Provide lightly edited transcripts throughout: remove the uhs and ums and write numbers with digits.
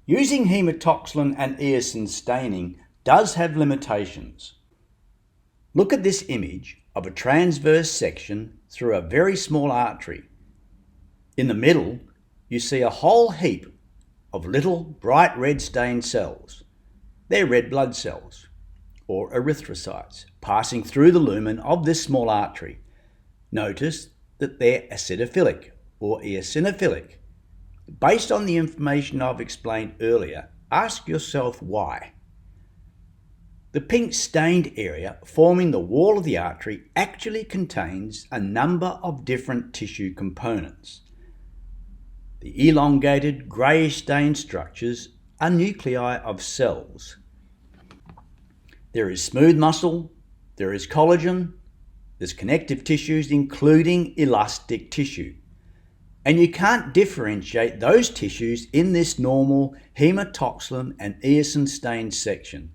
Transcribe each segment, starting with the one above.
Using hematoxylin and eosin staining does have limitations. Look at this image of a transverse section through a very small artery. In the middle, you see a whole heap of little bright red stained cells. They're red blood cells, or erythrocytes, passing through the lumen of this small artery. Notice that they're acidophilic or eosinophilic. Based on the information I've explained earlier, ask yourself why. The pink stained area forming the wall of the artery actually contains a number of different tissue components. The elongated greyish stained structures are nuclei of cells. There is smooth muscle, there is collagen, there's connective tissues including elastic tissue. And you can't differentiate those tissues in this normal hematoxylin and eosin stained section.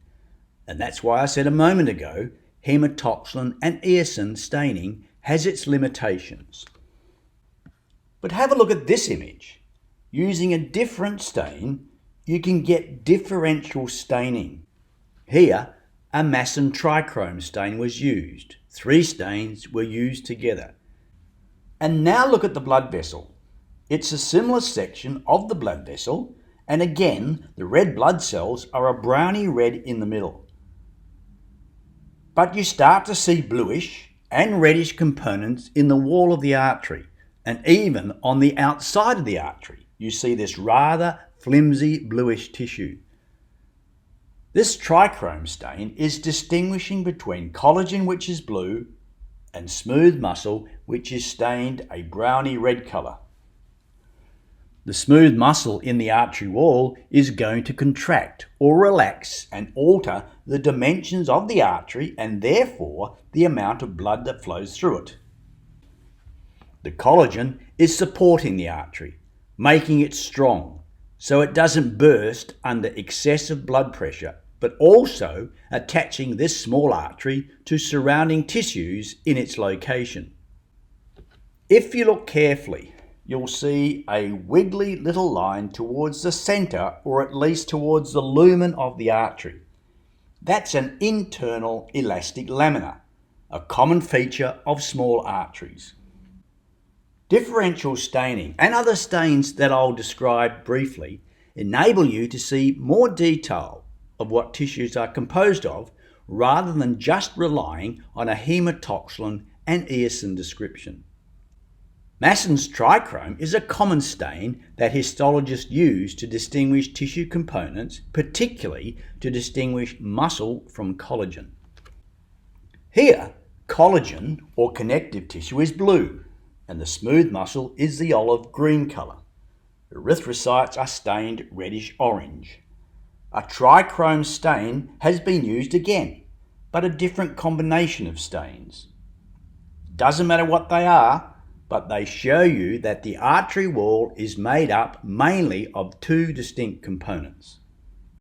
And that's why I said a moment ago, hematoxylin and eosin staining has its limitations. But have a look at this image. Using a different stain, you can get differential staining. Here, a Masson trichrome stain was used. 3 stains were used together. And now look at the blood vessel. It's a similar section of the blood vessel, and again, the red blood cells are a browny red in the middle. But you start to see bluish and reddish components in the wall of the artery, and even on the outside of the artery, you see this rather flimsy bluish tissue. This trichrome stain is distinguishing between collagen, which is blue, and smooth muscle, which is stained a browny red colour. The smooth muscle in the artery wall is going to contract or relax and alter the dimensions of the artery and therefore the amount of blood that flows through it. The collagen is supporting the artery, making it strong so it doesn't burst under excessive blood pressure, but also attaching this small artery to surrounding tissues in its location. If you look carefully, you'll see a wiggly little line towards the centre, or at least towards the lumen of the artery. That's an internal elastic lamina, a common feature of small arteries. Differential staining and other stains that I'll describe briefly enable you to see more detail of what tissues are composed of, rather than just relying on a hematoxylin and eosin description. Masson's trichrome is a common stain that histologists use to distinguish tissue components, particularly to distinguish muscle from collagen. Here, collagen or connective tissue is blue, and the smooth muscle is the olive green colour. Erythrocytes are stained reddish orange. A trichrome stain has been used again, but a different combination of stains. Doesn't matter what they are, but they show you that the artery wall is made up mainly of 2 distinct components.